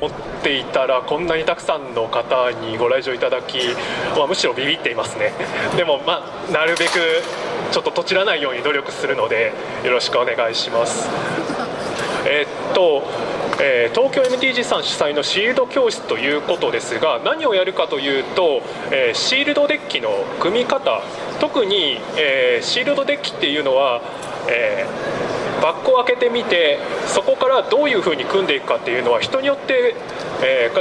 思っていたらこんなにたくさんの方にご来場いただき、むしろビビっていますね。でもなるべくちょっととちらないように努力するのでよろしくお願いします。東京 MTG さん主催のシールド教室ということですが、何をやるかというと、シールドデッキの組み方、特に、シールドデッキっていうのは、バッグを開けてみてそこからどういうふうに組んでいくかっていうのは人によって、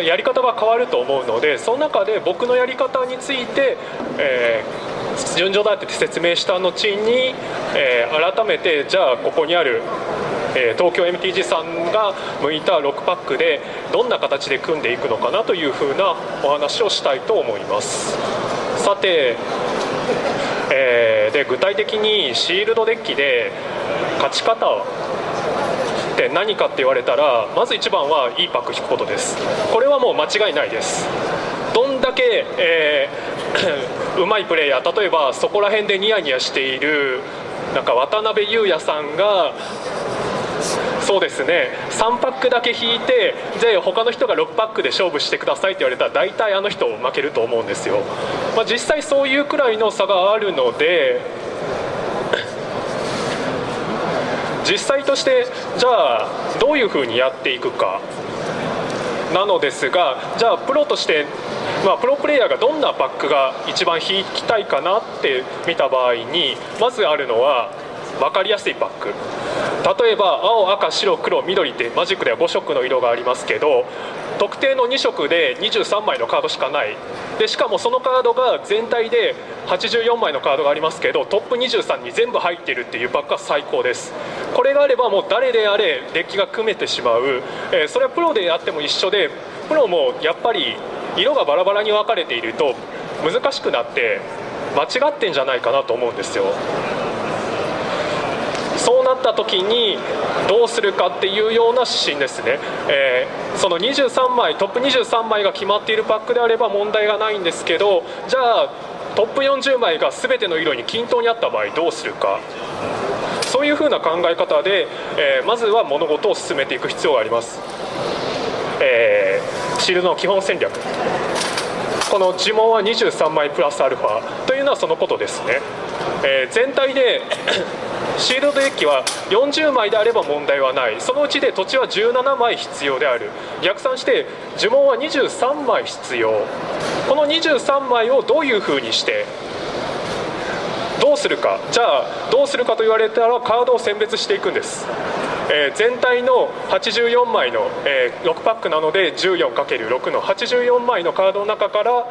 やり方が変わると思うので、その中で僕のやり方について、順序立てて説明した後に、改めてじゃあここにある東京 MTG さんが向いた6パックでどんな形で組んでいくのかなというふうなお話をしたいと思います。さて、で具体的にシールドデッキで勝ち方って何かって言われたら、まず一番はいいパック引くことです。これはもう間違いないです。どんだけ、うまいプレイヤー、例えばそこら辺でニヤニヤしているなんか渡辺裕也さんがそうですね3パックだけ引いて、で他の人が6パックで勝負してくださいって言われたら大体あの人負けると思うんですよ。実際そういうくらいの差があるので、実際としてじゃあどういうふうにやっていくかなのですが、じゃあプロとして、プロプレイヤーがどんなパックが一番引きたいかなって見た場合に、まずあるのは分かりやすいパック。例えば青赤白黒緑ってマジックでは5色の色がありますけど、特定の2色で23枚のカードしかないで、しかもそのカードが全体で84枚のカードがありますけどトップ23に全部入っているっていうパックは最高です。これがあればもう誰であれデッキが組めてしまう、それはプロでやっても一緒で、プロもやっぱり色がバラバラに分かれていると難しくなって間違ってんじゃないかなと思うんですよ。そうなった時にどうするかっていうような指針ですね。その23枚トップ23枚が決まっているパックであれば問題がないんですけど、じゃあトップ40枚が全ての色に均等にあった場合どうするか、そういうふうな考え方で、まずは物事を進めていく必要があります。シールドの基本戦略、この呪文は23枚プラスアルファというのはそのことですね。全体でシールドデッキは40枚であれば問題はない。そのうちで土地は17枚必要である。逆算して呪文は23枚必要。この23枚をどういうふうにしてどうするか。じゃあどうするかと言われたらカードを選別していくんです。全体の84枚の、6パックなので 14×6 の84枚のカードの中から、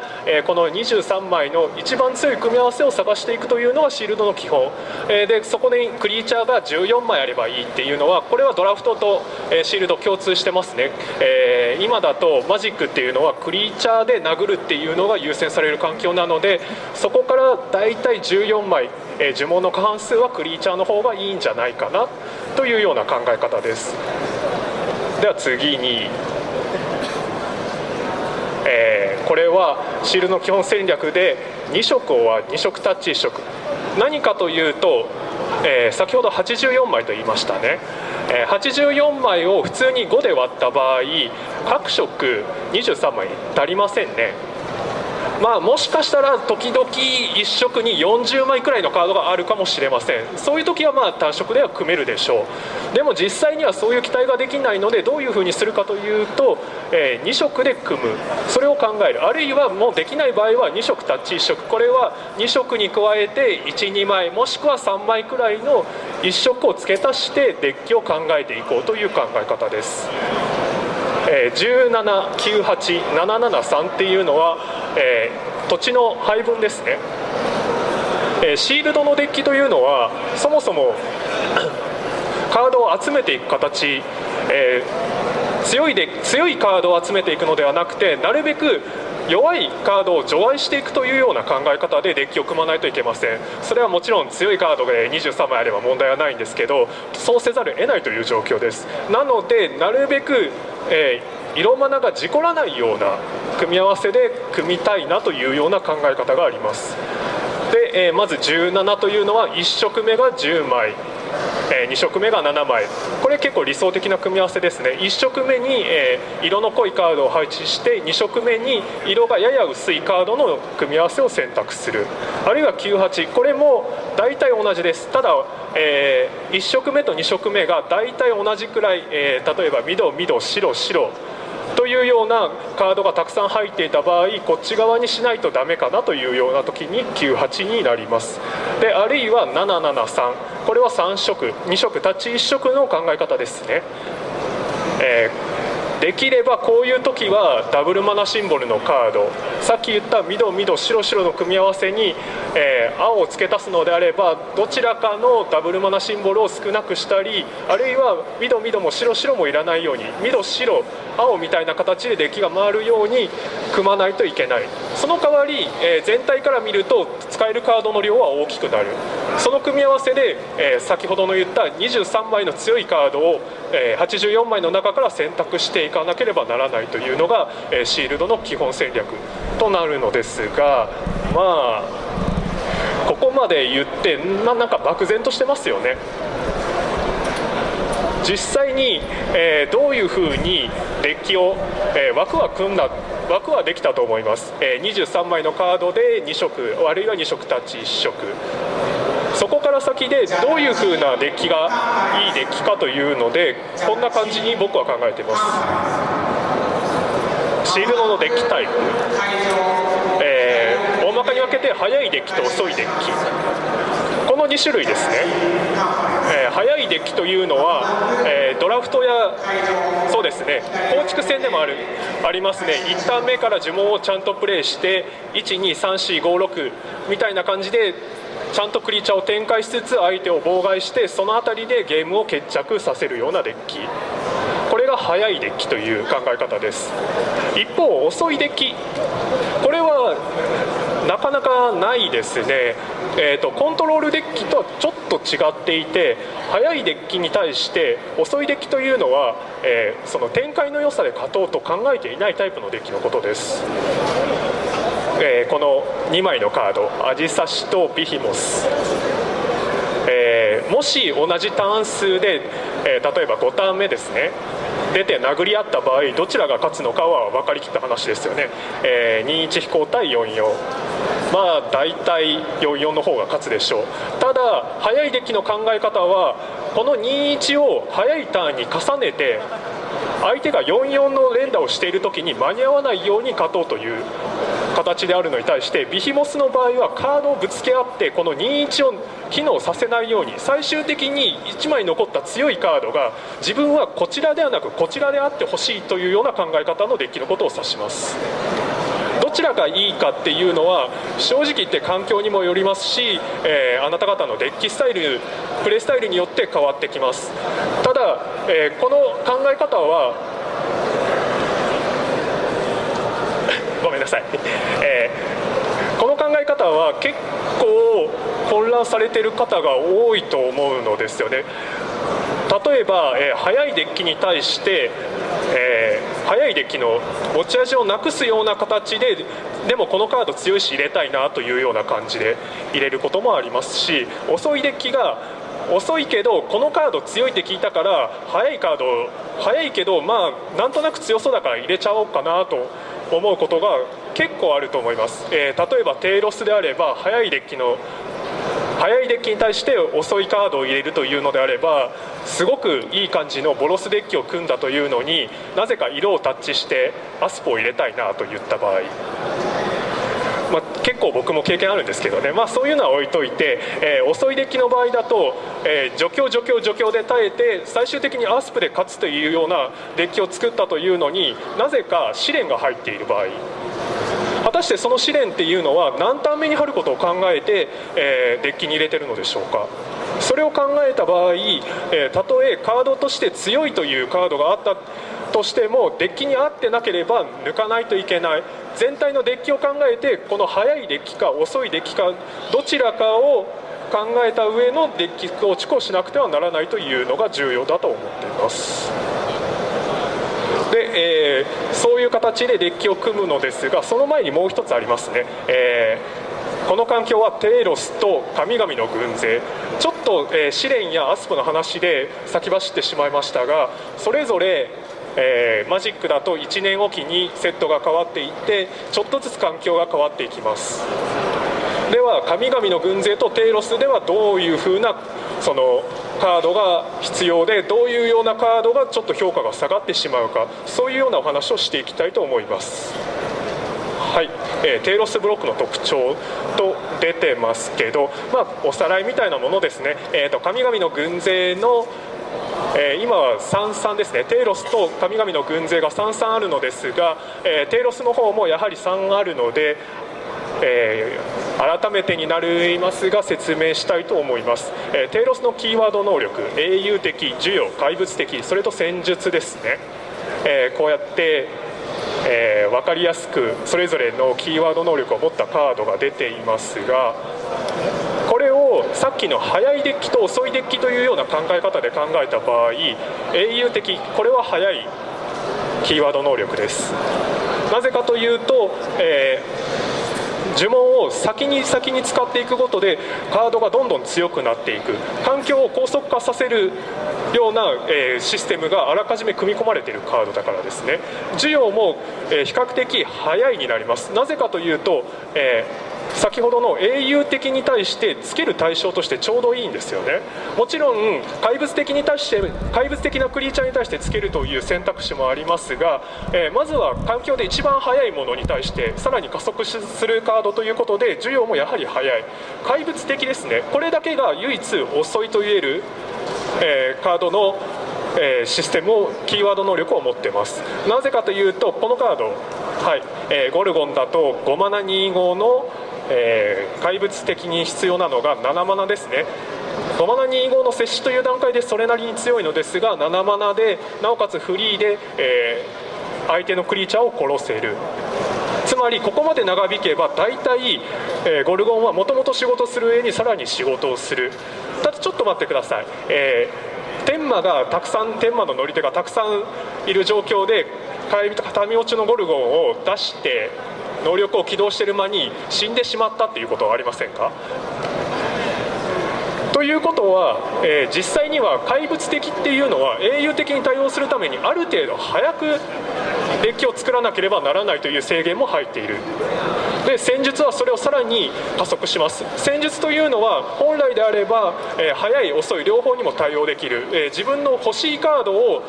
この23枚の一番強い組み合わせを探していくというのがシールドの基本、でそこにクリーチャーが14枚あればいいっていうのは、これはドラフトと、シールド共通してますね。今だとマジックっていうのはクリーチャーで殴るっていうのが優先される環境なので、そこからだいたい14枚、呪文の過半数はクリーチャーの方がいいんじゃないかなというような考え方です。では次に、これはシールドの基本戦略で2色は2色タッチ1色、何かというと、先ほど84枚と言いましたね。84枚を普通に5で割った場合各色23枚足りませんね。もしかしたら時々1色に40枚くらいのカードがあるかもしれません。そういう時は単色では組めるでしょう。でも実際にはそういう期待ができないので、どういうふうにするかというと、2色で組む、それを考える。あるいはもうできない場合は2色タッチ1色、これは2色に加えて 1,2 枚もしくは3枚くらいの1色を付け足してデッキを考えていこうという考え方です。1798773っていうのは、土地の配分ですね。シールドのデッキというのはそもそもカードを集めていく形、強いカードを集めていくのではなくて、なるべく弱いカードを除外していくというような考え方でデッキを組まないといけません。それはもちろん強いカードで23枚あれば問題はないんですけど、そうせざるを得ないという状況です。なのでなるべく、色マナが事故らないような組み合わせで組みたいなというような考え方があります。で、まず17というのは1色目が10枚2色目が7枚、これ結構理想的な組み合わせですね。1色目に色の濃いカードを配置して、2色目に色がやや薄いカードの組み合わせを選択する。あるいは98、これも大体同じです。ただ、1色目と2色目が大体同じくらい、例えば緑緑白白というようなカードがたくさん入っていた場合、こっち側にしないとダメかなというような時に98になります。であるいは773、これは3色2色タッチ1色の考え方ですね。できればこういう時はダブルマナシンボルのカード、さっき言った緑緑白白の組み合わせに、青を付け足すのであれば、どちらかのダブルマナシンボルを少なくしたり、あるいは緑緑も白白もいらないように緑白青みたいな形でデッキが回るように組まないといけない。その代わり、全体から見ると使えるカードの量は大きくなる。その組み合わせで、先ほどの言った23枚の強いカードを、84枚の中から選択していかなければならないというのが、シールドの基本戦略となるのですが、まあここまで言って、なんか漠然としてますよね。実際に、どういうふうにデッキを、枠はできたと思います。23枚のカードで2色、あるいは2色タッチ1色、そこから先でどういうふうなデッキがいいデッキかというので、こんな感じに僕は考えています。シールドのデッキタイプ、大まかに分けて速いデッキと遅いデッキ、この2種類ですね。速いデッキというのは、ドラフトやそうですね、構築戦でもありますね。1ターン目から呪文をちゃんとプレイして、12345みたいな感じでちゃんとクリーチャーを展開しつつ相手を妨害して、その辺りでゲームを決着させるようなデッキ、これが速いデッキという考え方です。一方遅いデッキ、これはなかなかないですね。コントロールデッキとはちょっと違っていて、速いデッキに対して遅いデッキというのは、その展開の良さで勝とうと考えていないタイプのデッキのことです。この2枚のカード、アジサシとビヒモス、もし同じターン数で、例えば5ターン目ですね、出て殴り合った場合、どちらが勝つのかは分かりきった話ですよね。21飛行対44、まあ大体44の方が勝つでしょう。ただ速いデッキの考え方は、この21を速いターンに重ねて相手が44の連打をしている時に間に合わないように勝とうという形であるのに対して、ビヒモスの場合はカードをぶつけ合って、この21を機能させないように、最終的に1枚残った強いカードが自分はこちらではなくこちらであってほしいというような考え方のデッキのことを指します。どちらがいいかっていうのは正直言って環境にもよりますし、あなた方のデッキスタイル、プレイスタイルによって変わってきます。ただ、この考え方はごめんなさい、この考え方は結構混乱されている方が多いと思うのですよね。例えば、速いデッキに対して、速いデッキの持ち味をなくすような形で、でもこのカード強いし入れたいなというような感じで入れることもありますし、遅いデッキが遅いけどこのカード強いって聞いたから速いカード速いけど、まあなんとなく強そうだから入れちゃおうかなと思うことが結構あると思います。例えばテイロスであれば、速いデッキに対して遅いカードを入れるというのであれば、すごくいい感じのボロスデッキを組んだというのに、なぜか色をタッチしてアスポを入れたいなといった場合、結構僕も経験あるんですけどね、そういうのは置いといて、遅いデッキの場合だと、除去で耐えて最終的にアスプで勝つというようなデッキを作ったというのに、なぜか試練が入っている場合、果たしてその試練っていうのは何ターン目に貼ることを考えて、デッキに入れてるのでしょうか。それを考えた場合、たとえカードとして強いというカードがあったとしても、デッキに合ってなければ抜かないといけない。全体のデッキを考えて、この速いデッキか遅いデッキかどちらかを考えた上のデッキ構築をしなくてはならないというのが重要だと思っています。で、そういう形でデッキを組むのですが、その前にもう一つありますね。この環境はテイロスと神々の軍勢、ちょっと、試練やアスプの話で先走ってしまいましたが、それぞれ、マジックだと1年おきにセットが変わっていって、ちょっとずつ環境が変わっていきます。では神々の軍勢とテイロスではどういうふうなそのカードが必要で、どういうようなカードがちょっと評価が下がってしまうか、そういうようなお話をしていきたいと思います。はい、テイロスブロックの特徴と出てますけど、おさらいみたいなものですね。神々の軍勢の今は3-3ですね。テイロスと神々の軍勢が3-3あるのですが、テイロスの方もやはり3あるので、改めてになりますが説明したいと思います。テイロスのキーワード能力、英雄的、授与、怪物的、それと戦術ですね。こうやって、分かりやすくそれぞれのキーワード能力を持ったカードが出ていますが、これをさっきの速いデッキと遅いデッキというような考え方で考えた場合、英雄的、これは速いキーワード能力です。なぜかというと、呪文を先に使っていくことでカードがどんどん強くなっていく、環境を高速化させるような、システムがあらかじめ組み込まれているカードだからですね。授与も、比較的早いになります。なぜかというと、先ほどの英雄的に対してつける対象としてちょうどいいんですよね。もちろん怪物的なクリーチャーに対してつけるという選択肢もありますが、まずは環境で一番速いものに対してさらに加速するカードということで、授与もやはり速い、怪物的ですね。これだけが唯一遅いと言える、カードのシステムをキーワード能力を持っています。なぜかというと、このカード、ゴルゴンだと5マナ25の怪物的に必要なのが7マナですね。5マナ25の接しという段階でそれなりに強いのですが、7マナでなおかつフリーで、相手のクリーチャーを殺せる。つまりここまで長引けば大体、ゴルゴンはもともと仕事する上にさらに仕事をする。ただちょっと待ってください。天魔の乗り手がたくさんいる状況で神落ちのゴルゴンを出して能力を起動している間に死んでしまったっていうことはありませんか？ということは、実際には怪物的っていうのは英雄的に対応するためにある程度早くデッキを作らなければならないという制限も入っている。で、戦術はそれをさらに加速します。戦術というのは本来であれば、速い遅い両方にも対応できる、自分の欲しいカードを、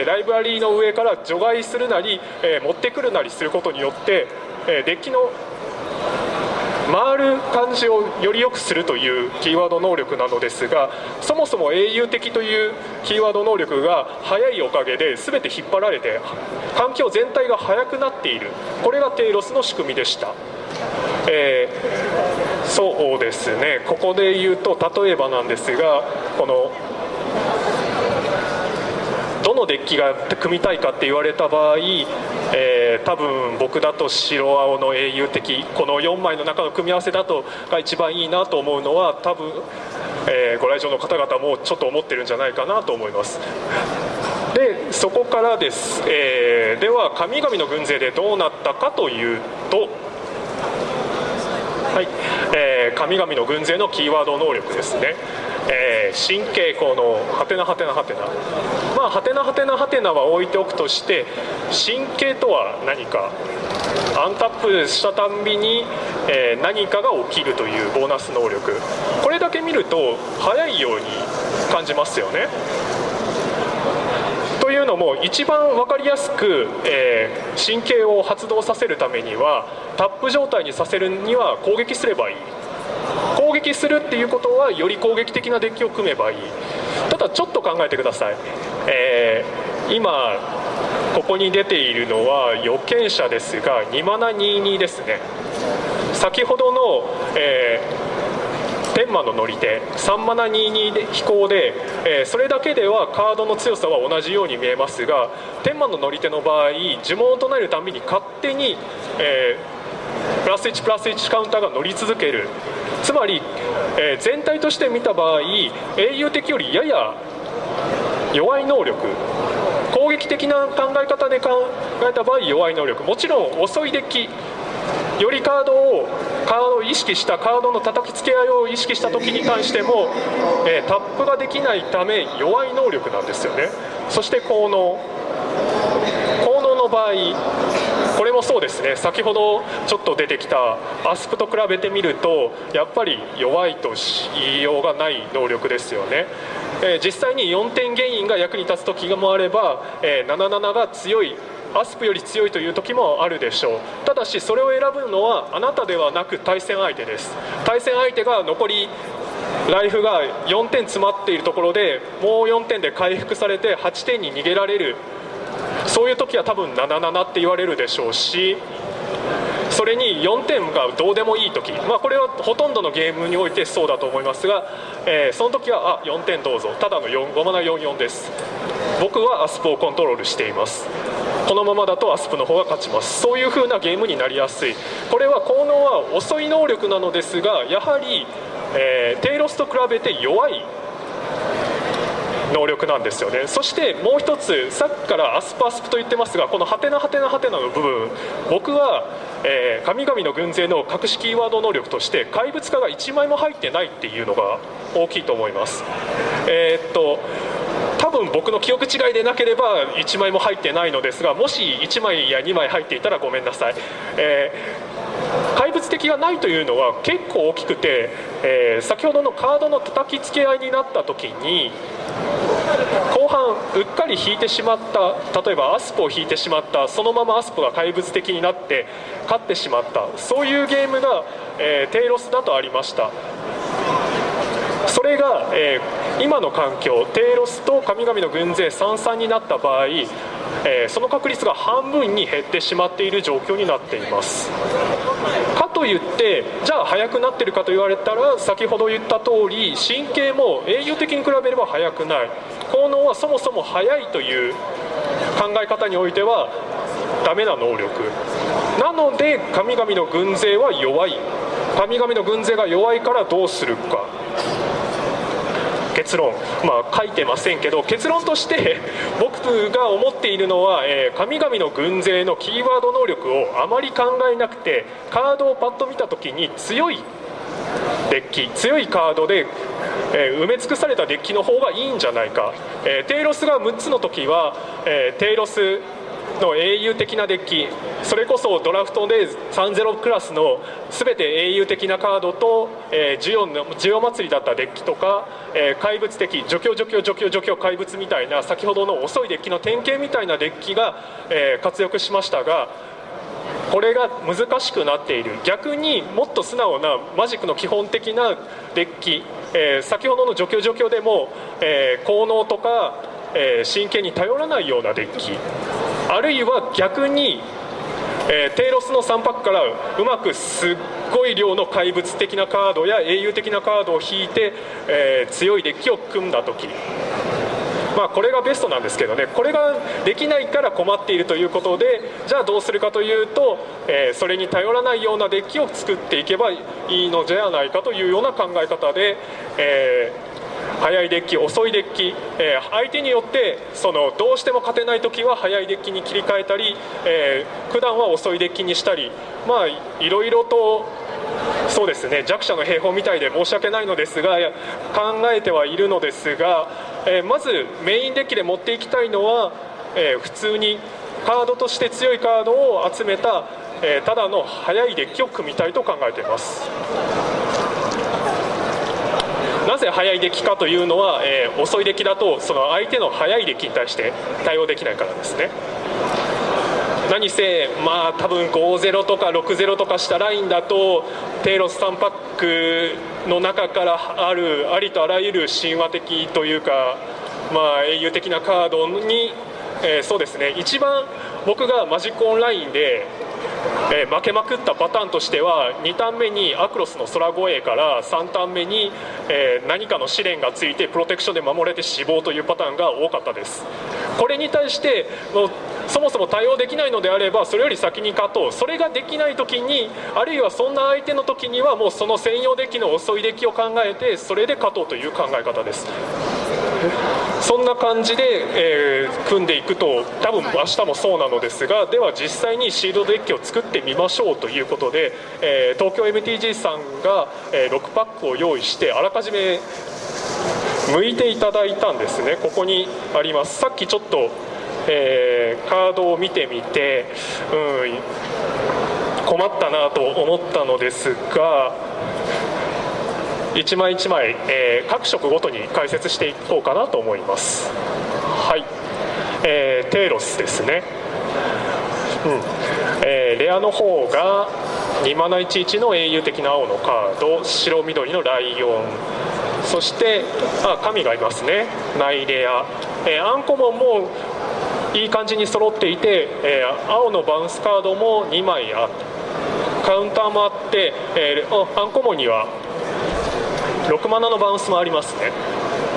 ライブラリーの上から除外するなり、持ってくるなりすることによってデッキの回る感じをより良くするというキーワード能力なのですが、そもそも英雄的というキーワード能力が速いおかげで全て引っ張られて環境全体が速くなっている。これがテイロスの仕組みでした。そうですね、ここで言うと例えばなんですが、このどのデッキが組みたいかって言われた場合、多分僕だと白青の英雄的、この4枚の中の組み合わせだとが一番いいなと思うのは多分、ご来場の方々もちょっと思ってるんじゃないかなと思います。でそこからです、では神々の軍勢でどうなったかというと、神々の軍勢のキーワード能力ですね。新傾向のハテナハテナハテナ、ハテナハテナハテナは置いておくとして、新傾とは何か、アンタップしたたんびに、何かが起きるというボーナス能力、これだけ見ると早いように感じますよね。というのも一番分かりやすく、神経を発動させるためにはタップ状態にさせるには攻撃すればいい。攻撃するっていうことはより攻撃的なデッキを組めばいい。ただちょっと考えてください。今ここに出ているのは預見者ですが2マナ22ですね。先ほどの、天魔の乗り手3マナ22で飛行で、それだけではカードの強さは同じように見えますが、天魔の乗り手の場合呪文を唱えるたびに勝手に、プラス1プラス1カウンターが乗り続ける。つまり、全体として見た場合英雄的よりやや弱い能力、攻撃的な考え方で考えた場合弱い能力、もちろん遅いデッキよりカードを意識したカードの叩きつけ合いを意識した時に関しても、タップができないため弱い能力なんですよね。そして効能の場合、これもそうですね、先ほどちょっと出てきたアスプと比べてみるとやっぱり弱いとし言いようがない能力ですよね。実際に4点ゲインが役に立つ時もあれば、77が強いアスプより強いという時もあるでしょう。ただしそれを選ぶのはあなたではなく対戦相手です。対戦相手が残りライフが4点詰まっているところでもう4点で回復されて8点に逃げられる、そういう時は多分77って言われるでしょうし、それに4点がどうでもいい時、これはほとんどのゲームにおいてそうだと思いますが、その時は4点どうぞ、ただの5マナ44です。僕はアスプをコントロールしています。このままだとアスプの方が勝ちます。そういう風なゲームになりやすい。これは効能は遅い能力なのですが、やはり、テイロスと比べて弱い能力なんですよね。そしてもう一つ、さっきからアスプと言ってますが、このハテナハテナハテナの部分、僕は、神々の軍勢の隠しキーワード能力として怪物化が1枚も入ってないっていうのが大きいと思います。多分僕の記憶違いでなければ1枚も入ってないのですが、もし1枚や2枚入っていたらごめんなさい。怪物敵がないというのは結構大きくて、先ほどのカードの叩きつけ合いになった時に後半うっかり引いてしまった、例えばアスプを引いてしまった、そのままアスプが怪物的になって勝ってしまった、そういうゲームが、テイロスだとありました。それが、今の環境、テイロスと神々の軍勢3-3になった場合、その確率が半分に減ってしまっている状況になっています。かといってじゃあ速くなってるかと言われたら、先ほど言った通り神経も英雄的に比べれば速くない。効能はそもそも速いという考え方においてはダメな能力なので、神々の軍勢は弱い。神々の軍勢が弱いからどうするか。結論、書いてませんけど、結論として僕が思っているのは、神々の軍勢のキーワード能力をあまり考えなくて、カードをパッと見た時に強いデッキ、強いカードで、埋め尽くされたデッキの方がいいんじゃないか。テイロスが6つの時は、テイロスの英雄的なデッキ、それこそドラフトで30クラスの全て英雄的なカードと、ジオ祭りだったデッキとか、怪物的除去怪物みたいな、先ほどの遅いデッキの典型みたいなデッキが、活躍しましたが、これが難しくなっている。逆にもっと素直なマジックの基本的なデッキ、先ほどの除去でも、効能とか、神経に頼らないようなデッキ、あるいは逆に、テイロスの3パックからうまくすっごい量の怪物的なカードや英雄的なカードを引いて、強いデッキを組んだ時、これがベストなんですけどね、これができないから困っているということで、じゃあどうするかというと、それに頼らないようなデッキを作っていけばいいのではないかというような考え方で、速いデッキ、遅いデッキ、相手によってどうしても勝てない時は速いデッキに切り替えたり、普段は遅いデッキにしたり、いろいろとそうですね、弱者の兵法みたいで申し訳ないのですが考えてはいるのですが、まずメインデッキで持っていきたいのは、普通にカードとして強いカードを集めた、ただの速いデッキを組みたいと考えています。なぜ速いデッキかというのは、遅いデッキだとその相手の速いデッキに対して対応できないからですね。何せ多分5-0とか6-0とかしたラインだと、テイロス3パックの中からありとあらゆる神話的というか、英雄的なカードに、そうですね、一番僕がマジックオンラインで負けまくったパターンとしては、2ターン目にアクロスの空護衛から3ターン目に、何かの試練がついてプロテクションで守れて死亡というパターンが多かったです。これに対してそもそも対応できないのであればそれより先に勝とう。それができない時に、あるいはそんな相手の時にはもうその専用デッキの遅いデッキを考えてそれで勝とうという考え方です。そんな感じで、組んでいくと多分明日もそうなのですが、では実際にシールドデッキを作ってみましょうということで、東京 MTG さんが、6パックを用意してあらかじめ剥いていただいたんですね。ここにあります。さっきちょっと、カードを見てみて、困ったなと思ったのですが、一枚一枚、各色ごとに解説していこうかなと思います。はい、テイロスですね。レアの方が2マナ11の英雄的な青のカード、白緑のライオン、そして神がいますね、ナイレア、アンコモンもいい感じに揃っていて、青のバウンスカードも2枚あって、カウンターもあって、アンコモンには6マナのバウンスもありますね。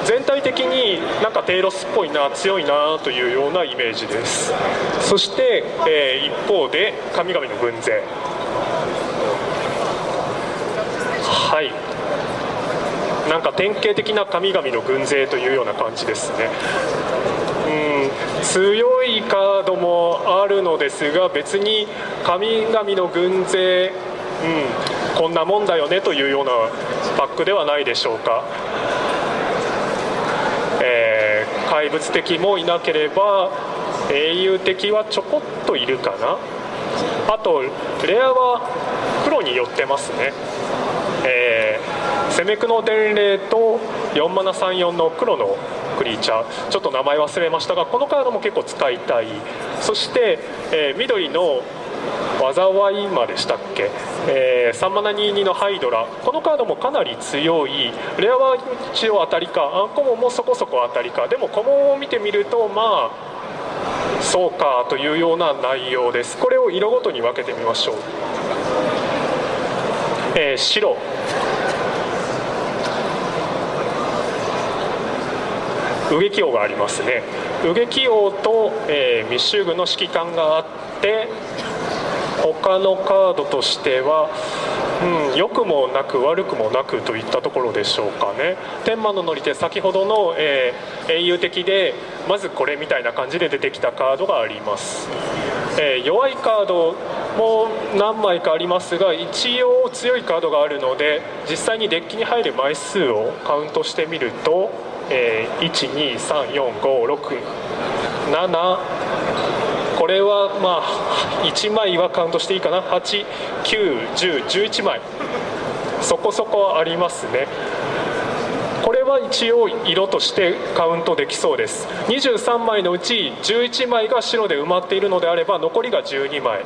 全体的になんかテイロスっぽいな、強いなというようなイメージです。そして、一方で神々の軍勢、はい、なんか典型的な神々の軍勢というような感じですね。強いカードもあるのですが、別に神々の軍勢、こんなもんだよねというようなパックではないでしょうか。怪物敵もいなければ英雄敵はちょこっといるかな。あとレアは黒に寄ってますね。攻めくの伝令と4マナ34の黒のクリーチャー、ちょっと名前忘れましたが、このカードも結構使いたい。そして、緑の災い魔でしたっけ、3マナ22のハイドラ、このカードもかなり強い。レアは一応当たりか、アンコモンもそこそこ当たりか。でもコモンを見てみるとまあそうかというような内容です。これを色ごとに分けてみましょう。白、右撃王がありますね。右撃王と、密集軍の指揮官があって、他のカードとしては、良くもなく悪くもなくといったところでしょうかね。天魔の乗り手、先ほどの、英雄的でまずこれみたいな感じで出てきたカードがあります。弱いカードも何枚かありますが、一応強いカードがあるので、実際にデッキに入る枚数をカウントしてみると、1234567、これはまあ1枚はカウントしていいかな。8、9、10、11枚、そこそこありますね。これは一応色としてカウントできそうです。23枚のうち11枚が白で埋まっているのであれば、残りが12枚、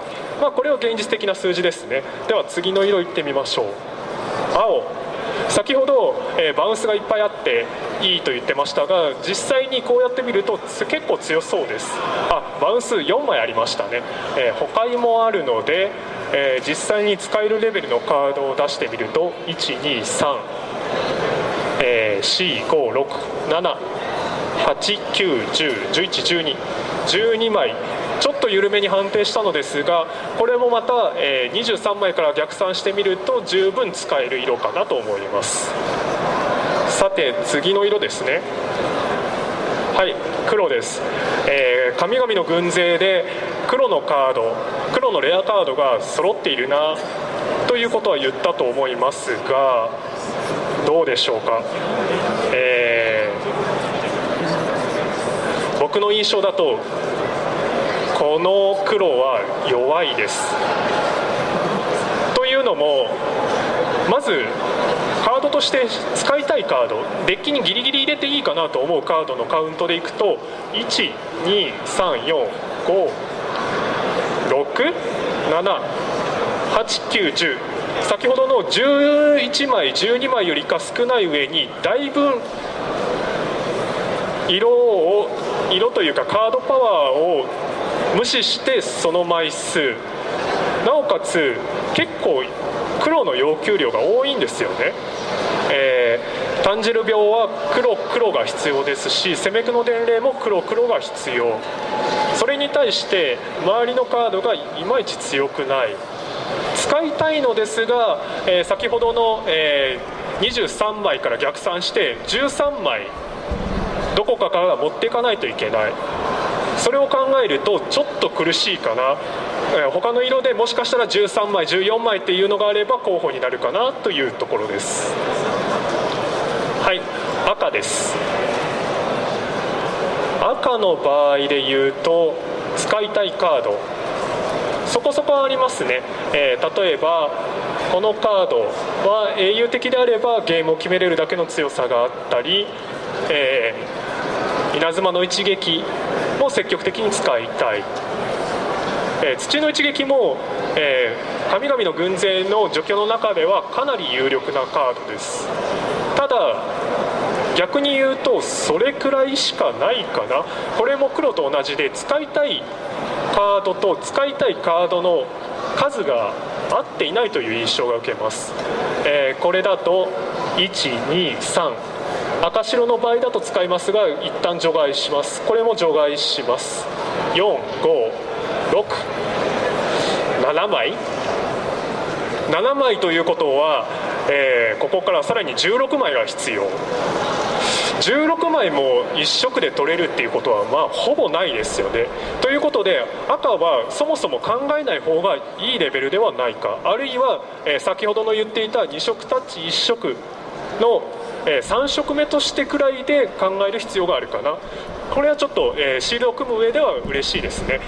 これは現実的な数字ですね。では次の色いってみましょう。青、先ほど、バウンスがいっぱいあっていいと言ってましたが、実際にこうやって見ると結構強そうです。バウンス4枚ありましたね。破壊もあるので、実際に使えるレベルのカードを出してみると、123、4、5、6、7、8、9、10、11、12枚、ちょっと緩めに判定したのですが、これもまた、23枚から逆算してみると十分使える色かなと思います。さて次の色ですね。はい、黒です。神々の軍勢で黒のカード、黒のレアカードが揃っているなということは言ったと思いますが、どうでしょうか。僕の印象だとこの黒は弱いです。というのも、まずカードとして使いたいカード、デッキにギリギリ入れていいかなと思うカードのカウントでいくと、1、2、3、4、5、6、7、8、9、10、先ほどの11枚12枚よりか少ない上に、だいぶ色というかカードパワーを無視してその枚数、なおかつ結構黒の要求量が多いんですよね。炭汁病は黒が必要ですし、攻めくの伝令も黒が必要。それに対して周りのカードがいまいち強くない。使いたいのですが、先ほどの、23枚から逆算して13枚どこかから持っていかないといけない。それを考えるとちょっと苦しいかな。他の色でもしかしたら13枚14枚っていうのがあれば候補になるかなというところです。はい、赤です。赤の場合で言うと使いたいカードそこそこありますね。例えばこのカードは英雄的であればゲームを決めれるだけの強さがあったり、稲妻の一撃も積極的に使いたい。土の一撃も、神々の軍勢の除去の中ではかなり有力なカードです。ただ逆に言うとそれくらいしかないかな。これも黒と同じで使いたいカードと使いたいカードの数が合っていないという印象が受けます。これだと123赤白の場合だと使いますが一旦除外します。これも除外します。456 7枚7枚ということは、ここからさらに16枚が必要。16枚も1色で取れるっていうことはほぼないですよね。ということで赤はそもそも考えない方がいいレベルではないか。あるいは、先ほどの言っていた2色タッチ1色の、3色目としてくらいで考える必要があるかな。これはちょっと、シールを組む上では嬉しいですね。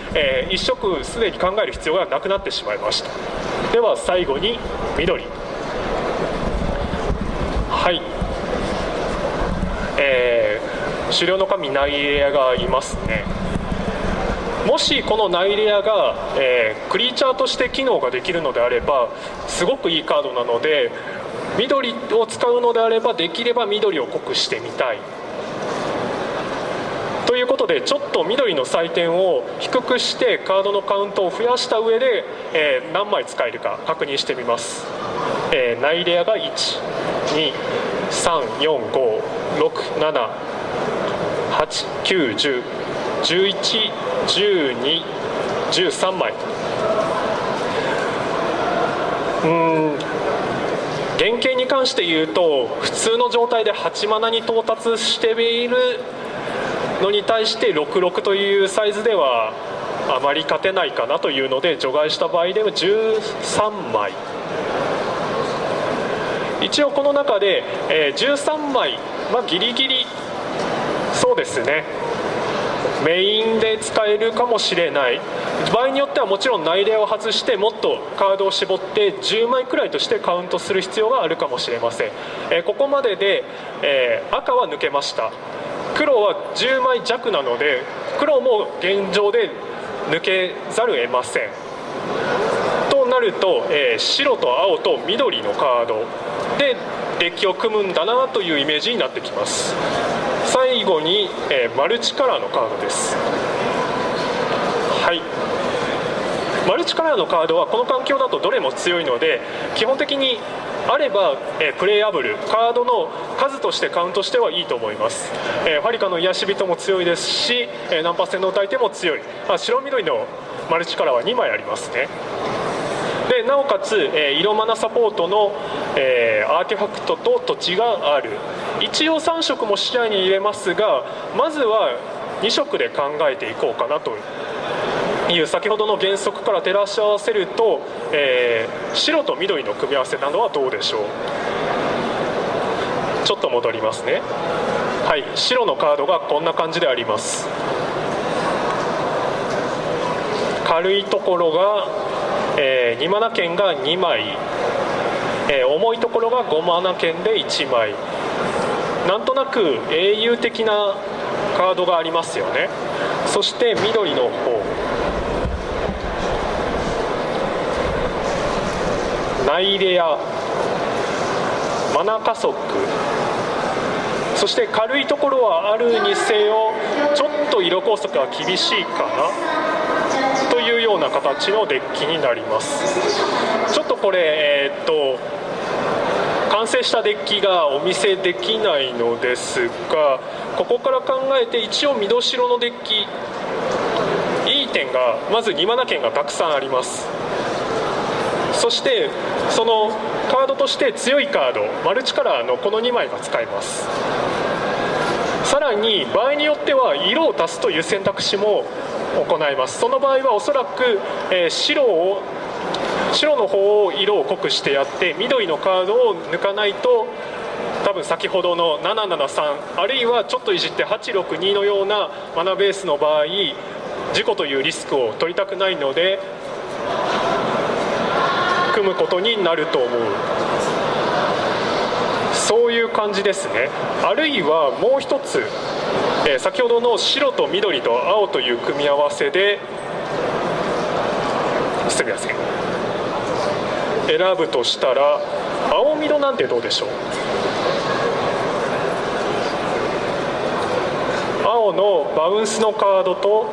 1色すでに考える必要がなくなってしまいました。では最後に緑。はい、狩猟の神ナイレアがいますね。もしこのナイレアが、クリーチャーとして機能ができるのであればすごくいいカードなので、緑を使うのであればできれば緑を濃くしてみたいということで、ちょっと緑の採点を低くしてカードのカウントを増やした上で、何枚使えるか確認してみます。ナイレアが12345678910111213枚。原型に関して言うと普通の状態で8マナに到達しているのに対して66というサイズではあまり勝てないかなというので除外した場合でも13枚。一応この中で、13枚、ギリギリそうですねメインで使えるかもしれない。場合によってはもちろん内例を外してもっとカードを絞って10枚くらいとしてカウントする必要があるかもしれません。ここまでで、赤は抜けました。黒は10枚弱なので黒も現状で抜けざるを得ません。となると、白と青と緑のカードでデッキを組むんだなというイメージになってきます。最後に、マルチカラーのカードです。はい、マルチカラーのカードはこの環境だとどれも強いので基本的にあれば、プレイアブルカードの数としてカウントしてはいいと思います。ファリカの癒し人も強いですし、ナンパ戦の歌い手も強い。白緑のマルチカラーは2枚ありますね。でなおかつ、色マナサポートの、アーティファクトと土地がある。一応3色も視野に入れますがまずは2色で考えていこうかなという先ほどの原則から照らし合わせると、白と緑の組み合わせなどはどうでしょう。ちょっと戻りますね。はい、白のカードがこんな感じであります。軽いところが、2マナ剣が2枚、重いところが5マナ剣で1枚。なんとなく英雄的なカードがありますよね。そして緑の方、ナイレア、マナ加速、そして軽いところはあるにせよちょっと色工作は厳しいかなというような形のデッキになります。ちょっとこれ、完成したデッキがお見せできないのですがここから考えて一応緑白のデッキいい点がまず2マナ剣がたくさんあります。そしてそのカードとして強いカードマルチカラーのこの2枚が使えます。さらに場合によっては色を足すという選択肢も行います。その場合はおそらく、白の方を色を濃くしてやって緑のカードを抜かないと、多分先ほどの773あるいはちょっといじって862のようなマナベースの場合事故というリスクを取りたくないので組むことになると思う。そういう感じですね。あるいはもう一つ、先ほどの白と緑と青という組み合わせですみません、選ぶとしたら青緑なんてどうでしょう。青のバウンスのカードと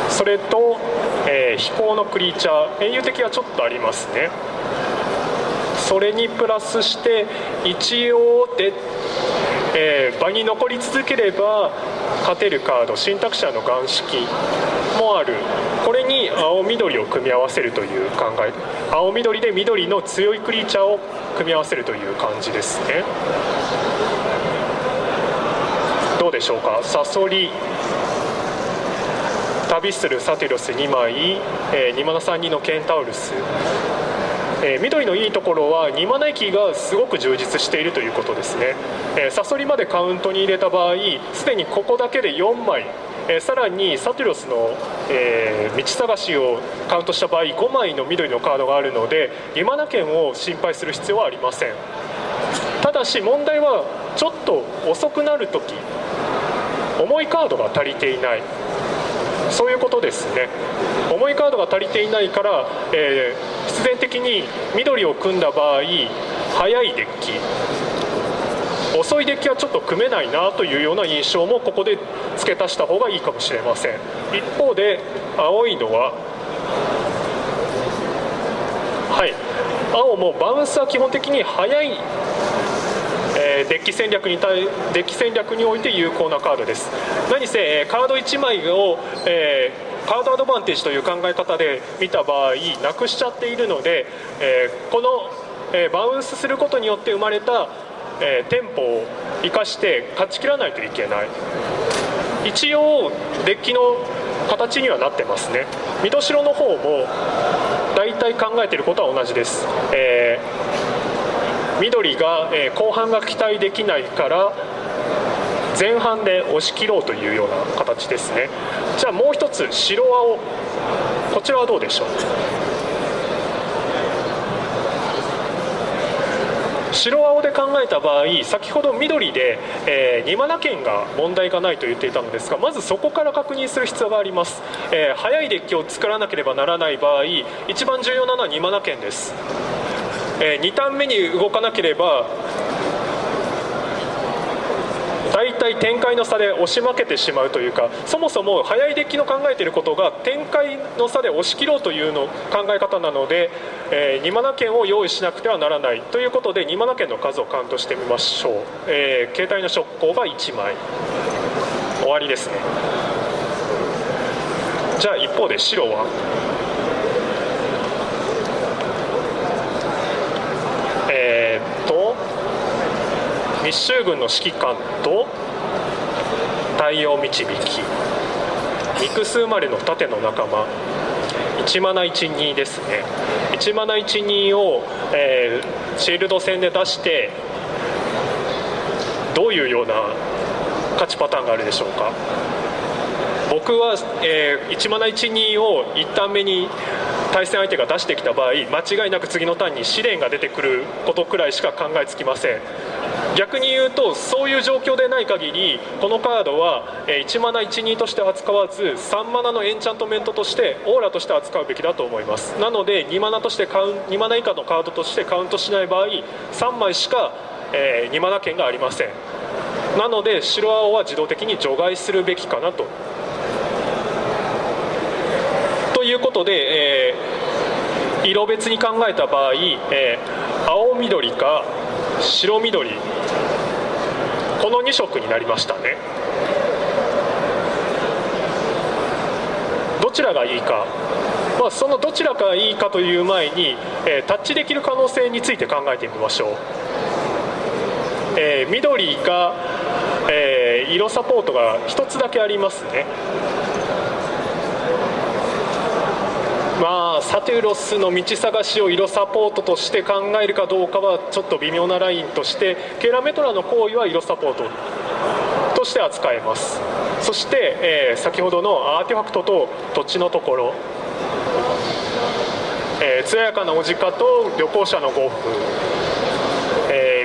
それと、飛行のクリーチャー英雄的はちょっとありますね。それにプラスして一応で、場に残り続ければ勝てるカード神託者の眼色もある。これに青緑を組み合わせるという考え、青緑で緑の強いクリーチャーを組み合わせるという感じですね。どうでしょうか。サソリ旅するサティロス2枚、2732のケンタウルス、緑のいいところは2マナ駅がすごく充実しているということですね。サソリまでカウントに入れた場合すでにここだけで4枚、さらにサティロスの、道探しをカウントした場合5枚の緑のカードがあるので2マナ券を心配する必要はありません。ただし問題はちょっと遅くなるとき重いカードが足りていない、そういうことですね。重いカードが足りていないから、必然的に緑を組んだ場合速いデッキ、遅いデッキはちょっと組めないなというような印象もここで付け足した方がいいかもしれません。一方で青いのは青もバウンスは基本的に速いデッキ戦略において有効なカードです。何せカード1枚を、カードアドバンテージという考え方で見た場合なくしちゃっているので、この、バウンスすることによって生まれた、テンポを生かして勝ち切らないといけない。一応デッキの形にはなってますね。ミドシロの方もだいたい考えていることは同じです。緑が、後半が期待できないから前半で押し切ろうというような形ですね。じゃあもう一つ白青、こちらはどうでしょう。白青で考えた場合先ほど緑で、2マナ券が問題がないと言っていたのですがまずそこから確認する必要があります。速いデッキを作らなければならない場合一番重要なのは2マナ券です。2ターン目に動かなければだいたい展開の差で押し負けてしまうというか、そもそも速いデッキの考えていることが展開の差で押し切ろうというの考え方なので、2マナ券を用意しなくてはならないということで2マナ券の数をカウントしてみましょう。携帯の触行が1枚終わりですね。じゃあ一方で白は密集軍の指揮官と太陽導き、ミクス生まれの盾の仲間、1マナ12ですね。1マナ12を、シールド戦で出してどういうような勝ちパターンがあるでしょうか。僕は、1マナ12を1ターン目に対戦相手が出してきた場合間違いなく次のターンに試練が出てくることくらいしか考えつきません。逆に言うとそういう状況でない限りこのカードは1マナ12として扱わず3マナのエンチャントメントとしてオーラとして扱うべきだと思います。なので2マナ以下のカードとしてカウントしない場合3枚しか、2マナ券がありません。なので白青は自動的に除外するべきかなということで、色別に考えた場合、青緑か白緑この2色になりましたね。どちらがいいか、そのどちらがいいかという前に、タッチできる可能性について考えてみましょう。緑が、色サポートが1つだけありますね。まあサテュロスの道探しを色サポートとして考えるかどうかはちょっと微妙なラインとして、ケラメトラの行為は色サポートとして扱えます。そして、先ほどのアーティファクトと土地のところ、艶やかなお鹿と旅行者の呉服、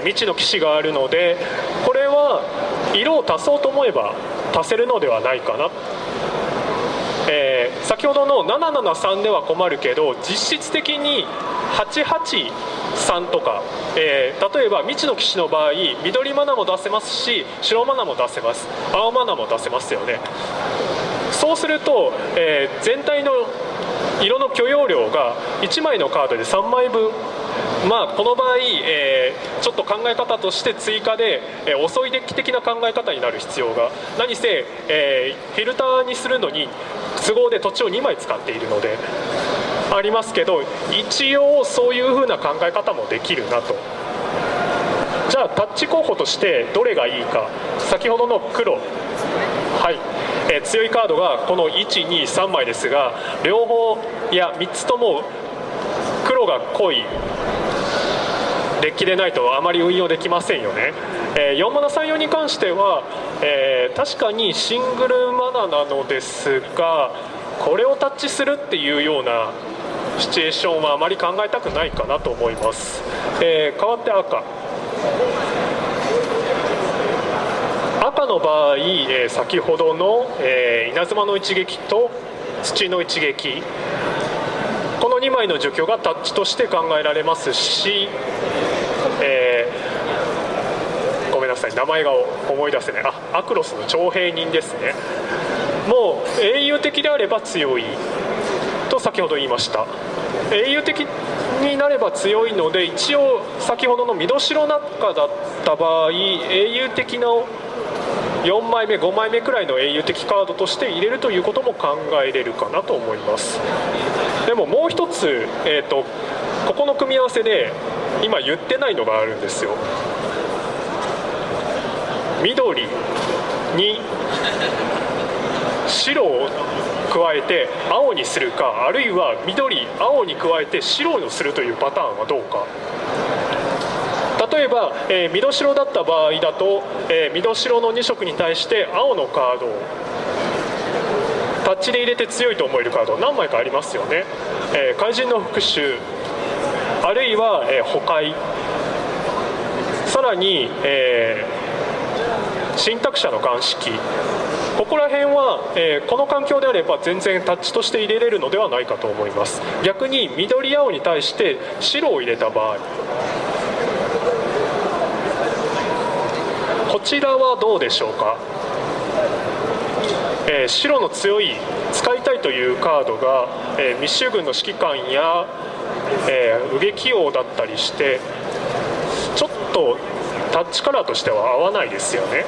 未知の騎士があるので、これは色を足そうと思えば足せるのではないかな。先ほどの773では困るけど、実質的に883とか、例えば未知の騎士の場合、緑マナも出せますし、白マナも出せます、青マナも出せますよね。そうすると、全体の色の許容量が1枚のカードで3枚分、まあこの場合、ちょっと考え方として追加で、遅いデッキ的な考え方になる必要が、何せ、フィルターにするのに都合で土地を2枚使っているのでありますけど、一応そういう風な考え方もできるなと。じゃあタッチ候補としてどれがいいか。先ほどの黒、はい、強いカードがこの1、2、3枚ですが、両方いや3つとも黒が濃いデッキでないとあまり運用できませんよね。4マナ3、4に関しては、確かにシングルマナなのですが、これをタッチするっていうようなシチュエーションはあまり考えたくないかなと思います。代わって赤の場合、先ほどの、稲妻の一撃と土の一撃、この2枚の除去がタッチとして考えられますし、ごめんなさい、名前が思い出せない。アクロスの徴兵人ですね。もう英雄的であれば強いと先ほど言いました。英雄的になれば強いので、一応先ほどの緑白中だった場合、英雄的な4枚目5枚目くらいの英雄的カードとして入れるということも考えれるかなと思います。でももう一つ、ここの組み合わせで今言ってないのがあるんですよ。緑に白を加えて青にするか、あるいは緑青に加えて白をするというパターンはどうか。例えば、緑白だった場合だと、緑白の2色に対して青のカードをタッチで入れて強いと思えるカード何枚かありますよね。怪人の復讐、あるいは、捕獲、さらに、信託者の岩式、ここら辺は、この環境であれば全然タッチとして入れれるのではないかと思います。逆に緑青に対して白を入れた場合、こちらはどうでしょうか。白の強い使いたいというカードが、密集軍の指揮官や、右撃王だったりして、ちょっとタッチカラーとしては合わないですよね。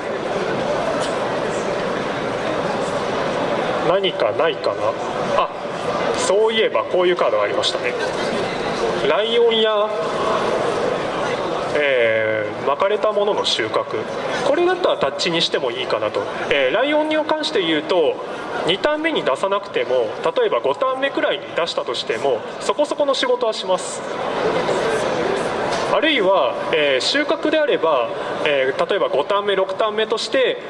何かないかな。そういえばこういうカードがありましたね。ライオンや、巻かれたものの収穫、これだったらタッチにしてもいいかなと。ライオンに関して言うと、2ターン目に出さなくても、例えば5ターン目くらいに出したとしてもそこそこの仕事はします。あるいは、収穫であれば、例えば5ターン目6ターン目として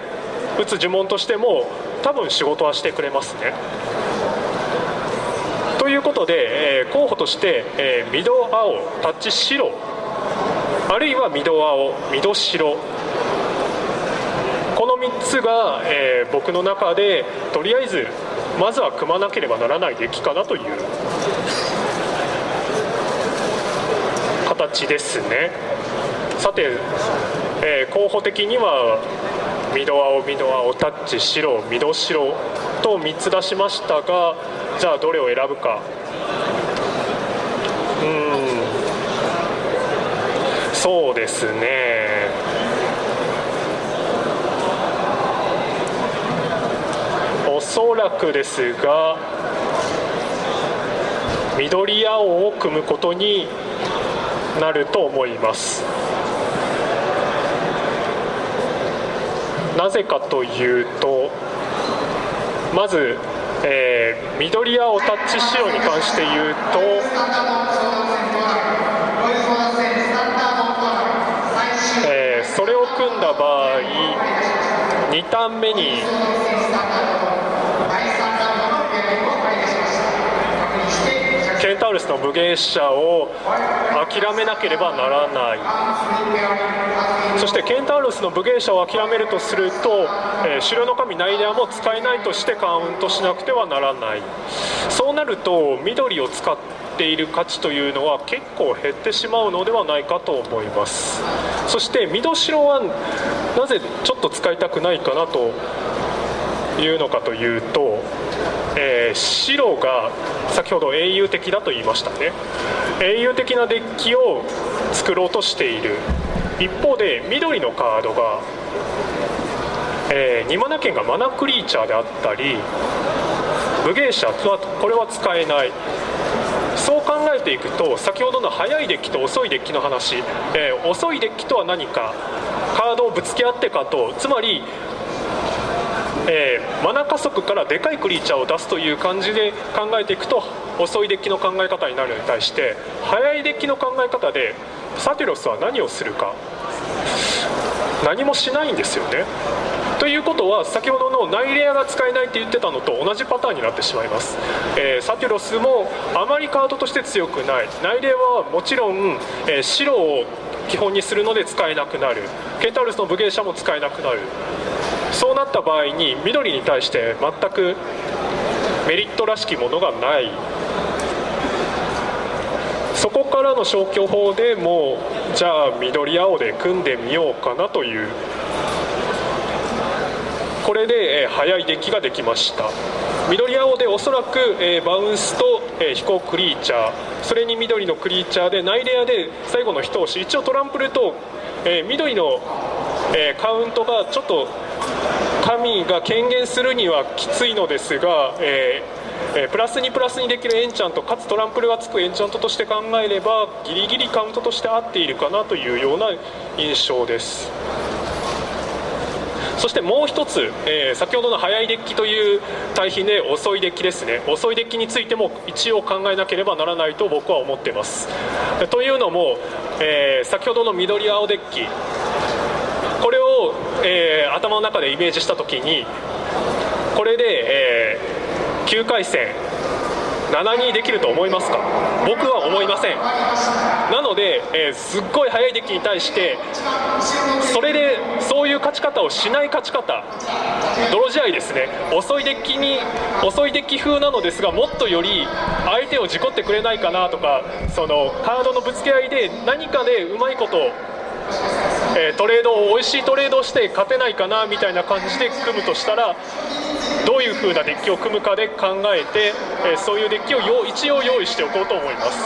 打つ呪文としても多分仕事はしてくれますね。ということで、候補として、緑青タッチ白、あるいは緑青緑白、この3つが、僕の中でとりあえずまずは組まなければならないデッキかなという形ですね。さて、候補的には緑青緑青タッチ白緑白と3つ出しましたが、じゃあどれを選ぶか。そうですね、おそらくですが緑青を組むことになると思います。なぜかというと、まず、緑青タッチ白に関して言うと、それを組んだ場合2ターン目にケンタウルスの武芸者を諦めなければならない。そしてケンタウルスの武芸者を諦めるとすると、狩猟の神ナイレアも使えないとしてカウントしなくてはならない。そうなると緑を使っている価値というのは結構減ってしまうのではないかと思います。そして緑白はなぜちょっと使いたくないかなというのかというと、白が先ほど英雄的だと言いましたね。英雄的なデッキを作ろうとしている。一方で緑のカードが、2マナ剣がマナクリーチャーであったり武芸者はこれは使えない。そう考えていくと先ほどの速いデッキと遅いデッキの話、遅いデッキとは何か、カードをぶつけ合ってかと、つまりマナ加速からでかいクリーチャーを出すという感じで考えていくと遅いデッキの考え方になるのに対して、速いデッキの考え方でサティロスは何をするか、何もしないんですよね。ということは先ほどのナイレアが使えないって言ってたのと同じパターンになってしまいます。サティロスもあまりカードとして強くない。ナイレアはもちろん、白を基本にするので使えなくなる。ケンタウルスの武芸者も使えなくなる。そうなった場合に緑に対して全くメリットらしきものがない。そこからの消去法でもうじゃあ緑青で組んでみようかなという、これで速いデッキができました。緑青でおそらくバウンスと飛行クリーチャー、それに緑のクリーチャーでナイレアで最後の一押し、一応トランプルと緑のカウントがちょっと神が権限するにはきついのですが、プラス2できるエンチャントかつトランプルがつくエンチャントとして考えればギリギリカウントとして合っているかなというような印象です。そしてもう一つ、先ほどの速いデッキという対比で遅いデッキですね。遅いデッキについても一応考えなければならないと僕は思っています。というのも、先ほどの緑青デッキ、これを、頭の中でイメージしたときにこれで、9回戦7-2できると思いますか？僕は思いません。なので、すっごい速いデッキに対してそれでそういう勝ち方をしない勝ち方、泥仕合ですね。遅いデッキ風なのですが、もっとより相手を事故ってくれないかなとか、そのカードのぶつけ合いで何かでうまいことトレードを美味しいトレードをして勝てないかなみたいな感じで組むとしたら、どういう風なデッキを組むかで考えて、そういうデッキを一応用意しておこうと思います。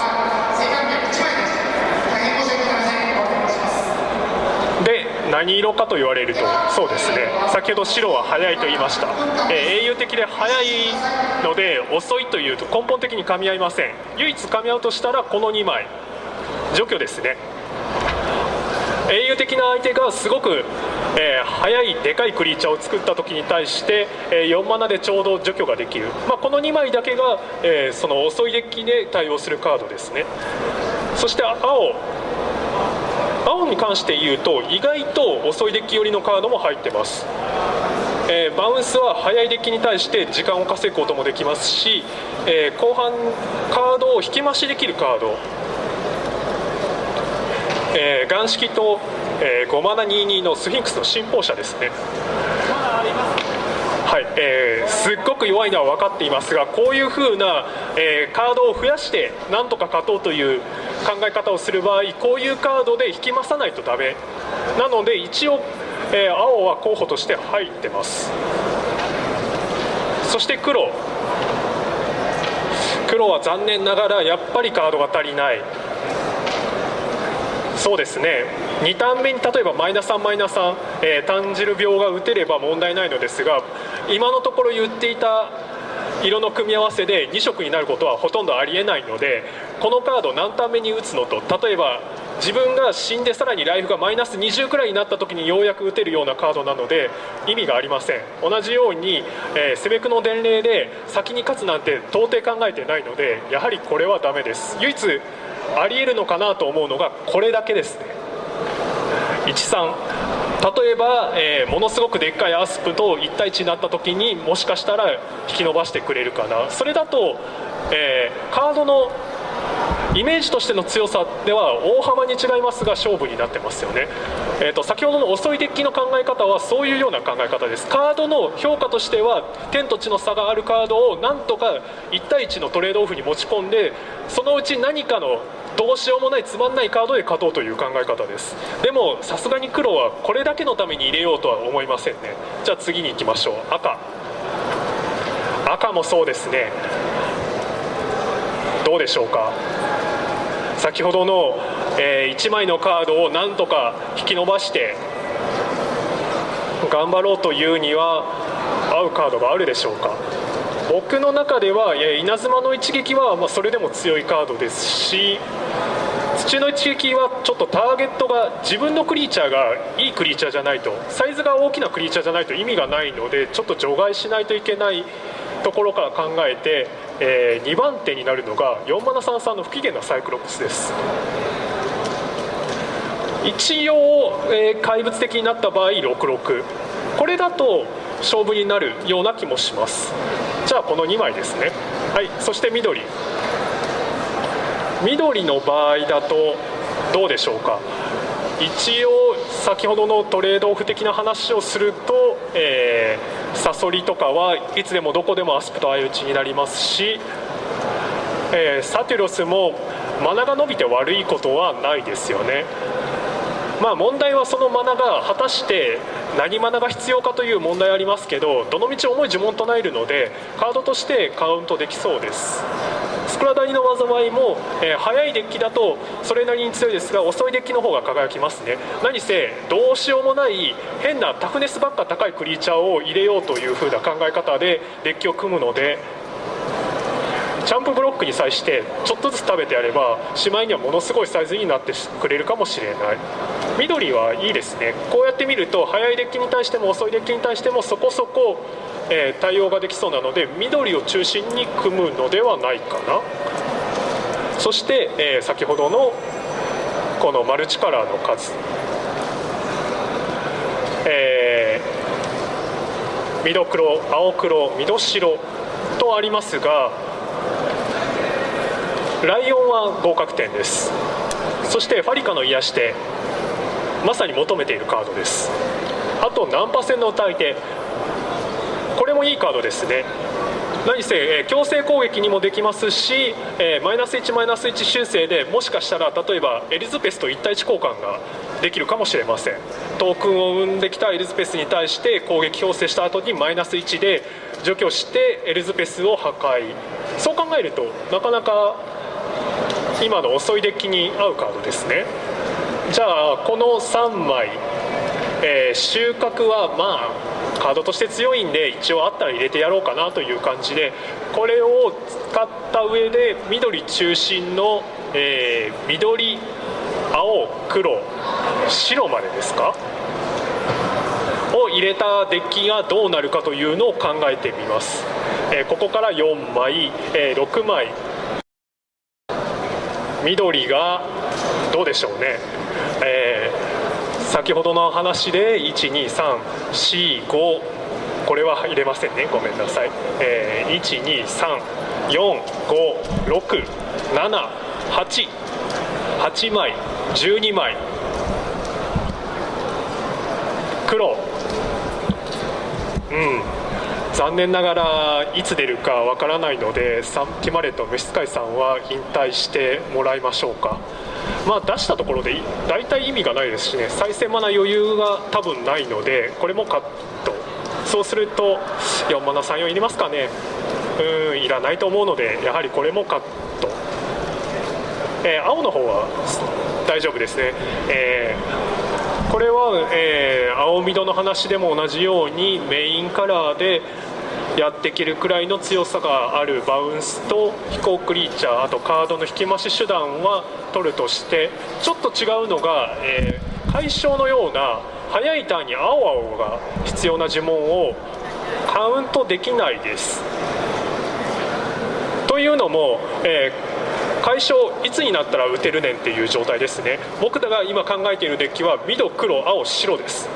で、何色かと言われると、そうですね、先ほど白は速いと言いました。英雄的で速いので遅いというと根本的に噛み合いません。唯一噛み合うとしたらこの2枚除去ですね。英雄的な相手がすごく、速いでかいクリーチャーを作った時に対して、4マナでちょうど除去ができる、この2枚だけが、その遅いデッキで対応するカードですね。そして青に関して言うと意外と遅いデッキ寄りのカードも入ってます。バウンスは速いデッキに対して時間を稼ぐこともできますし、後半カードを引き増しできるカード、岩式と、5マナ22のスフィンクスの信奉者ですね。はい、すっごく弱いのは分かっていますが、こういう風な、カードを増やしてなんとか勝とうという考え方をする場合、こういうカードで引き増さないとダメなので、一応、青は候補として入ってます。そして黒は残念ながらやっぱりカードが足りない。そうですね、2ターン目に例えばマイナ3マイナ3、炭汁病が打てれば問題ないのですが、今のところ言っていた色の組み合わせで2色になることはほとんどありえないので、このカード何ターン目に打つのと、例えば自分が死んでさらにライフがマイナス20くらいになった時にようやく打てるようなカードなので意味がありません。同じように、セベクの伝令で先に勝つなんて到底考えてないので、やはりこれはダメです。唯一ありえるのかなと思うのがこれだけですね。13、例えば、ものすごくでっかいアスプと1対1になった時にもしかしたら引き伸ばしてくれるかな。それだと、カードのイメージとしての強さでは大幅に違いますが勝負になってますよね。先ほどの遅いデッキの考え方はそういうような考え方です。カードの評価としては天と地の差があるカードをなんとか1対1のトレードオフに持ち込んで、そのうち何かのどうしようもないつまんないカードで勝とうという考え方です。でもさすがに黒はこれだけのために入れようとは思いませんね。じゃあ次に行きましょう。赤もそうですね。どうでしょうか。先ほどの、1枚のカードをなんとか引き伸ばして頑張ろうというには合うカードがあるでしょうか。僕の中では稲妻の一撃はそれでも強いカードですし、土の一撃はちょっとターゲットが自分のクリーチャーがいいクリーチャーじゃないと、サイズが大きなクリーチャーじゃないと意味がないのでちょっと除外しないといけないところから考えて、2番手になるのが4マナ33の不機嫌なサイクロプスです。一応、怪物的になった場合66、これだと勝負になるような気もします。じゃあこの2枚ですね。はい、そして緑の場合だとどうでしょうか。一応先ほどのトレードオフ的な話をすると、サソリとかはいつでもどこでもアスプと相打ちになりますし、サテュロスもマナが伸びて悪いことはないですよね。問題はそのマナが果たして何マナが必要かという問題ありますけど、どのみち重い呪文唱えるのでカードとしてカウントできそうです。スクラダニの災いも、速いデッキだとそれなりに強いですが遅いデッキの方が輝きますね。何せどうしようもない変なタフネスばっか高いクリーチャーを入れようという風な考え方でデッキを組むので、チャンプブロックに際してちょっとずつ食べてやればしまいにはものすごいサイズになってくれるかもしれない。緑はいいですね。こうやって見ると速いデッキに対しても遅いデッキに対してもそこそこ、対応ができそうなので緑を中心に組むのではないかな。そして、先ほどのこのマルチカラーの数、緑黒、青黒、緑白とありますが、ライオンは合格点です。そしてファリカの癒し手、まさに求めているカードです。あとナンパ戦の歌い手、これもいいカードですね。何せ、強制攻撃にもできますし、マイナス1マイナス1修正でもしかしたら例えばエリズペスと1対1交換ができるかもしれません。トークンを生んできたエリズペスに対して攻撃強制した後にマイナス1で除去してエリズペスを破壊。そう考えるとなかなか今の遅いデッキに合うカードですね。じゃあこの3枚、収穫はカードとして強いんで一応あったら入れてやろうかなという感じで、これを使った上で緑中心の、緑、青、黒、白までですかを入れたデッキがどうなるかというのを考えてみます。ここから4枚、6枚、緑がどうでしょうね。先ほどの話で12345、これは入れませんね、ごめんなさい。123456788枚、12枚、黒、残念ながらいつ出るかわからないのでサンティマレと召使いさんは引退してもらいましょうか。出したところで大体意味がないですしね、再生マナ余裕が多分ないのでこれもカット。そうすると4マナ34いりますかね。いらないと思うのでやはりこれもカット。青の方は大丈夫ですね。これは、青緑の話でも同じようにメインカラーでやっていけるくらいの強さがあるバウンスと飛行クリーチャー、あとカードの引き増し手段は取るとして、ちょっと違うのが、解消のような速いターンに青々が必要な呪文をカウントできないです。というのも、解消いつになったら打てるねんっていう状態ですね。僕らが今考えているデッキは緑、黒、青、白です。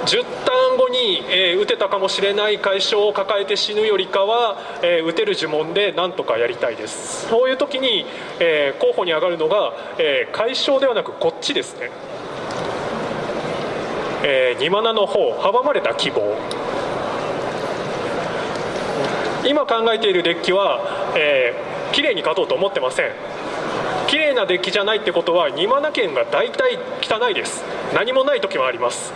10ターン後に、打てたかもしれない解消を抱えて死ぬよりかは、打てる呪文でなんとかやりたいです。そういう時に、候補に上がるのが、解消ではなくこっちですね。2マナの方、阻まれた希望。今考えているデッキは、綺麗に勝とうと思ってません。綺麗なデッキじゃないってことは2マナ剣が大体汚いです。何もない時もあります。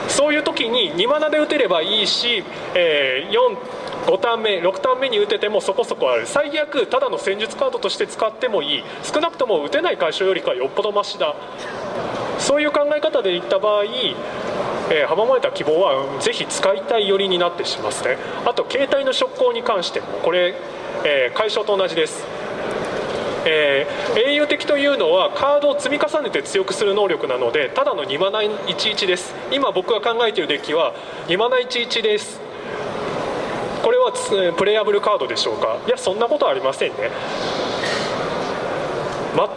そういう時に2マナで打てればいいし、5ターン目6ターン目に打ててもそこそこある。最悪ただの戦術カードとして使ってもいい。少なくとも打てない解消よりかはよっぽどマシだ。そういう考え方でいった場合、阻まれた希望はぜひ使いたい寄りになってしますね。あと携帯の職攻に関してもこれ、解消と同じです。英雄的というのはカードを積み重ねて強くする能力なので、ただの2マナ11です。今僕が考えているデッキは2マナ11です。これはプレイアブルカードでしょうか。いや、そんなことはありませんね。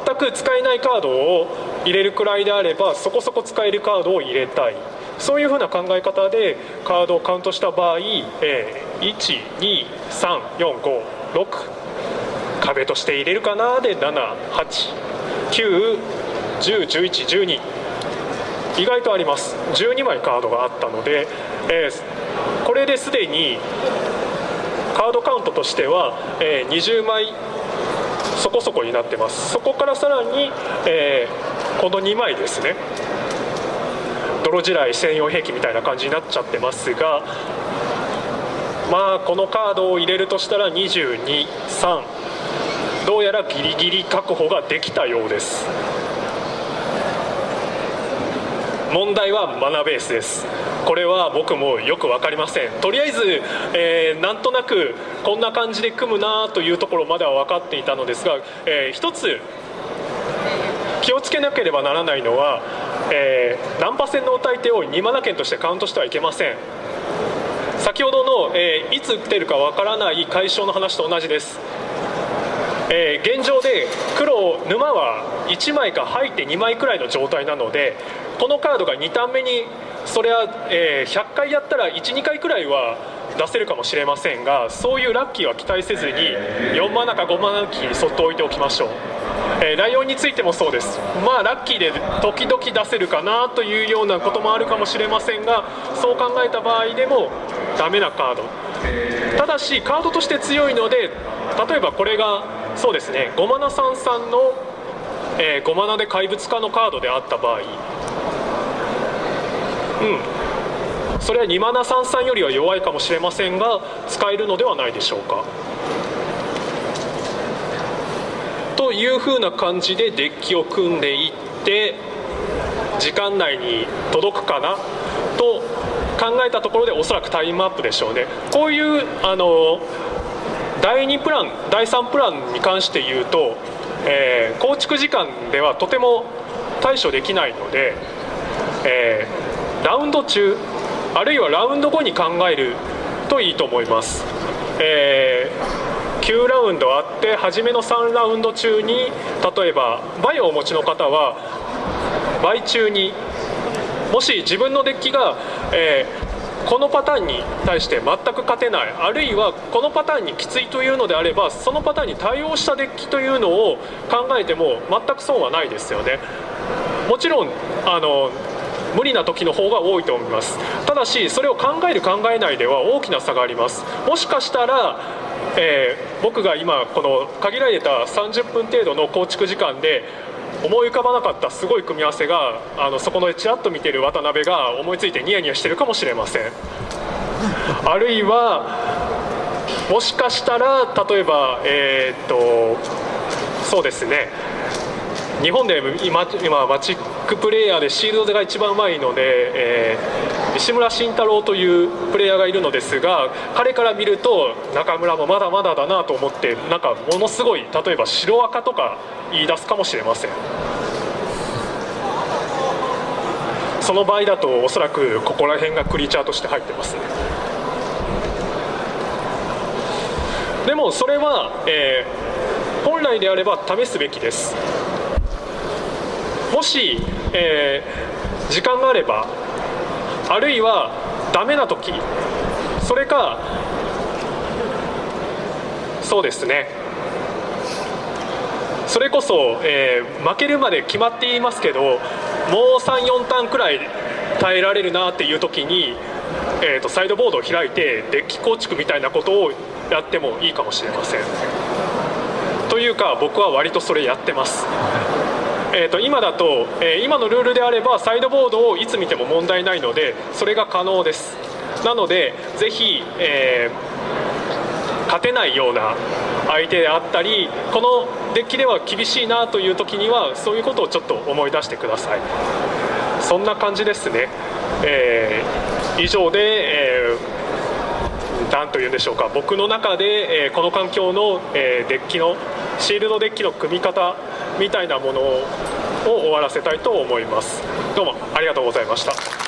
全く使えないカードを入れるくらいであればそこそこ使えるカードを入れたい。そういうふうな考え方でカードをカウントした場合、1234566壁として入れるかなで789101112意外とあります。12枚カードがあったので、これですでにカードカウントとしては、20枚そこそこになってます。そこからさらに、この2枚ですね、泥地雷専用兵器みたいな感じになっちゃってますが、このカードを入れるとしたら22、3、どうやらギリギリ確保ができたようです。問題はマナベースです。これは僕もよく分かりません。とりあえず、なんとなくこんな感じで組むなというところまでは分かっていたのですが、一つ気をつけなければならないのは、ナンパ戦の歌い手を2マナ剣としてカウントしてはいけません。先ほどの、いつ打ってるか分からない解消の話と同じです。現状で沼は1枚か入って2枚くらいの状態なので、このカードが2ターン目にそれは、100回やったら 1,2 回くらいは出せるかもしれませんが、そういうラッキーは期待せずに4マナか5マナキーにそっと置いておきましょう。ライオンについてもそうです。ラッキーで時々出せるかなというようなこともあるかもしれませんが、そう考えた場合でもダメなカード。ただしカードとして強いので、例えばこれがそうですね、5マナ33の、5マナで怪物化のカードであった場合、それは2マナ33よりは弱いかもしれませんが使えるのではないでしょうか。というふうな感じでデッキを組んでいって時間内に届くかなと考えたところで、おそらくタイムアップでしょうね。こういう第2プラン第3プランに関して言うと、構築時間ではとても対処できないので、ラウンド中あるいはラウンド後に考えるといいと思います。9ラウンドあって初めの3ラウンド中に、例えばバイをお持ちの方はバイ中にもし自分のデッキが、このパターンに対して全く勝てない、あるいはこのパターンにきついというのであれば、そのパターンに対応したデッキというのを考えても全く損はないですよね。もちろん無理な時の方が多いと思います。ただしそれを考える考えないでは大きな差があります。もしかしたら、僕が今この限られた30分程度の構築時間で思い浮かばなかったすごい組み合わせが、そこのちらっと見てる渡辺が思いついてニヤニヤしてるかもしれません。あるいはもしかしたら例えばそうですね、日本で今マジックプレイヤーでシールドが一番うまいので、西村慎太郎というプレイヤーがいるのですが、彼から見ると中村もまだまだだなと思って、なんかものすごい例えば白赤とか言い出すかもしれません。その場合だとおそらくここら辺がクリーチャーとして入ってますね。でもそれは、本来であれば試すべきです。もし、時間があれば、あるいはダメな時、それかそうですね、それこそ、負けるまで決まっていますけど、もう3、4ターンくらい耐えられるなっていう時に、サイドボードを開いてデッキ構築みたいなことをやってもいいかもしれません。というか僕は割とそれやってます。今だと、今のルールであればサイドボードをいつ見ても問題ないのでそれが可能です。なのでぜひ、勝てないような相手であったり、このデッキでは厳しいなという時にはそういうことをちょっと思い出してください。そんな感じですね。以上で、何というんでしょうか、僕の中で、この環境の、デッキのシールドデッキの組み方みたいなものを終わらせたいと思います。どうもありがとうございました。